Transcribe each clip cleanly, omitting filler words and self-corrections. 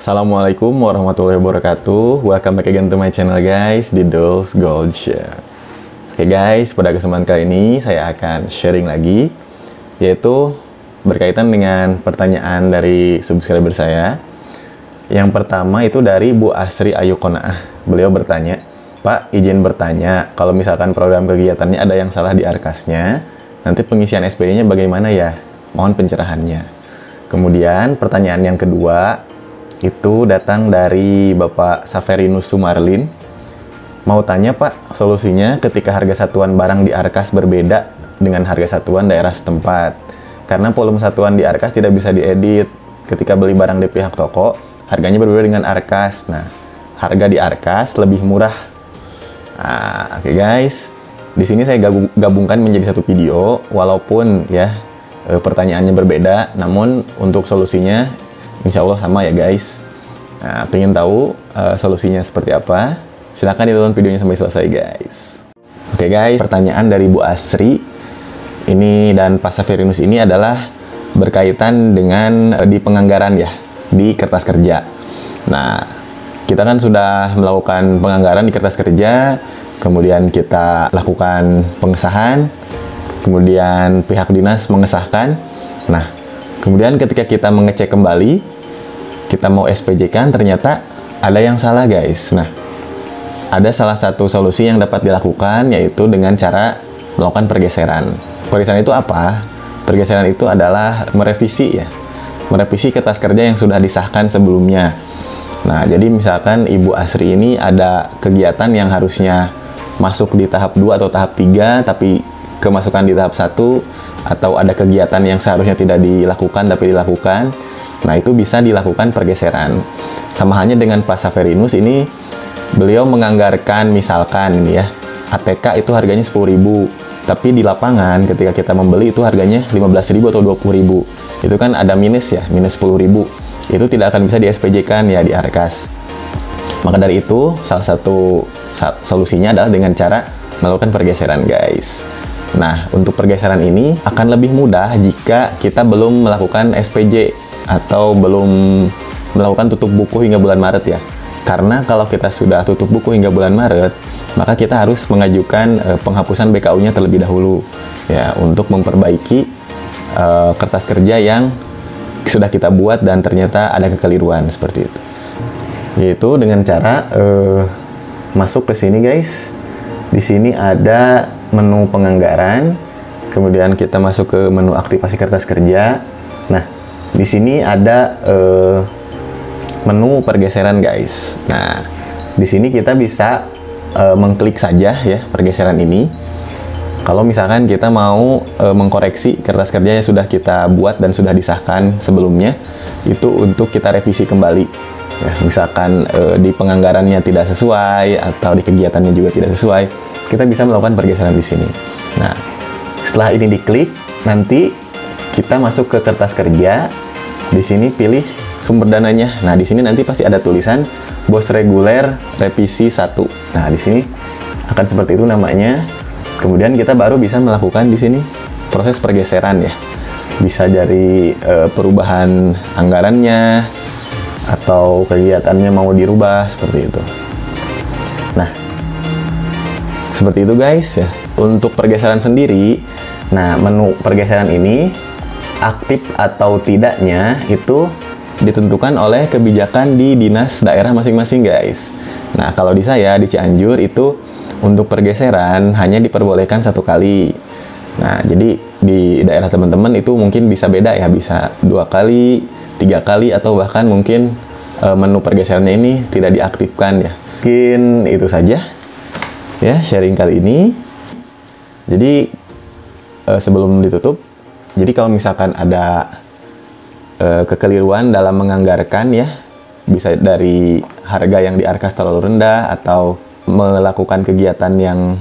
Assalamualaikum warahmatullahi wabarakatuh. Welcome back again to my channel guys, di Dul's Gold Share. Oke guys, pada kesempatan kali ini saya akan sharing lagi, yaitu berkaitan dengan pertanyaan dari subscriber saya. Yang pertama itu dari Bu Asri Ayu Konaah. Beliau bertanya, Pak, izin bertanya, kalau misalkan program kegiatannya ada yang salah di Arkasnya, nanti pengisian SPY-nya bagaimana ya? Mohon pencerahannya. Kemudian pertanyaan yang kedua itu datang dari Bapak Saverinus Sumarlin. Mau tanya Pak, solusinya ketika harga satuan barang di Arkas berbeda dengan harga satuan daerah setempat. Karena volume satuan di Arkas tidak bisa diedit. Ketika beli barang di pihak toko, harganya berbeda dengan Arkas. Nah, harga di Arkas lebih murah. Oke guys, di sini saya gabungkan menjadi satu video, walaupun ya pertanyaannya berbeda, namun untuk solusinya insya Allah sama ya guys. Nah, pengen tahu solusinya seperti apa? Silahkan ditonton videonya sampai selesai guys. Oke guys, pertanyaan dari Bu Asri ini dan Pak Saverinus ini adalah berkaitan dengan di penganggaran ya, di kertas kerja. Nah, kita kan sudah melakukan penganggaran di kertas kerja, kemudian kita lakukan pengesahan, kemudian pihak dinas mengesahkan. Nah, kemudian ketika kita mengecek kembali, kita mau SPJ-kan, ternyata ada yang salah guys. Nah, ada salah satu solusi yang dapat dilakukan, yaitu dengan cara melakukan pergeseran. Pergeseran itu apa? Pergeseran itu adalah merevisi ya, merevisi kertas kerja yang sudah disahkan sebelumnya. Nah, jadi misalkan Ibu Asri ini ada kegiatan yang harusnya masuk di tahap 2 atau tahap 3, tapi kemasukan di tahap 1, atau ada kegiatan yang seharusnya tidak dilakukan tapi dilakukan. Nah, itu bisa dilakukan pergeseran. Sama halnya dengan Pak Saverinus ini, beliau menganggarkan misalkan ini ya, ATK itu harganya 10.000, tapi di lapangan ketika kita membeli itu harganya 15.000 atau 20.000. Itu kan ada minus ya, minus 10.000. Itu tidak akan bisa di SPJ-kan ya di Arkas. Maka dari itu, salah satu solusinya adalah dengan cara melakukan pergeseran guys. Nah, untuk pergeseran ini akan lebih mudah jika kita belum melakukan SPJ atau belum melakukan tutup buku hingga bulan Maret ya. Karena kalau kita sudah tutup buku hingga bulan Maret, maka kita harus mengajukan penghapusan BKU-nya terlebih dahulu ya, untuk memperbaiki kertas kerja yang sudah kita buat dan ternyata ada kekeliruan seperti itu. Yaitu dengan cara masuk ke sini guys. Di sini ada menu penganggaran, kemudian kita masuk ke menu aktivasi kertas kerja. Nah, di sini ada menu pergeseran guys. Nah, di sini kita bisa mengklik saja ya pergeseran ini. Kalau misalkan kita mau mengkoreksi kertas kerja yang sudah kita buat dan sudah disahkan sebelumnya, itu untuk kita revisi kembali. Ya, misalkan di penganggarannya tidak sesuai atau di kegiatannya juga tidak sesuai, kita bisa melakukan pergeseran di sini. Nah, setelah ini diklik, nanti kita masuk ke kertas kerja. Di sini pilih sumber dananya. Nah, di sini nanti pasti ada tulisan bos reguler revisi 1. Nah, di sini akan seperti itu namanya. Kemudian kita baru bisa melakukan di sini proses pergeseran ya. Bisa dari perubahan anggarannya atau kegiatannya mau dirubah seperti itu. Nah, seperti itu guys ya. Untuk pergeseran sendiri, nah menu pergeseran ini aktif atau tidaknya itu ditentukan oleh kebijakan di dinas daerah masing-masing guys. Nah, kalau di saya di Cianjur itu untuk pergeseran hanya diperbolehkan 1 kali. Nah, jadi di daerah teman-teman itu mungkin bisa beda ya, bisa 2 kali, 3 kali, atau bahkan mungkin menu pergeserannya ini tidak diaktifkan ya. Mungkin itu saja ya sharing kali ini. Jadi sebelum ditutup, jadi kalau misalkan ada kekeliruan dalam menganggarkan ya, bisa dari harga yang di Arkas terlalu rendah atau melakukan kegiatan yang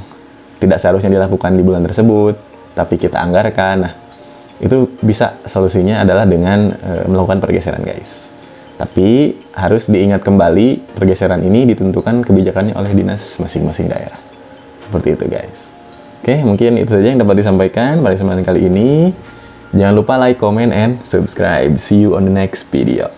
tidak seharusnya dilakukan di bulan tersebut, tapi kita anggarkan. Nah, itu bisa solusinya adalah dengan melakukan pergeseran guys. Tapi harus diingat kembali, pergeseran ini ditentukan kebijakannya oleh dinas masing-masing daerah. Seperti itu guys. Oke, mungkin itu saja yang dapat disampaikan pada kesempatan kali ini. Jangan lupa like, comment, and subscribe. See you on the next video.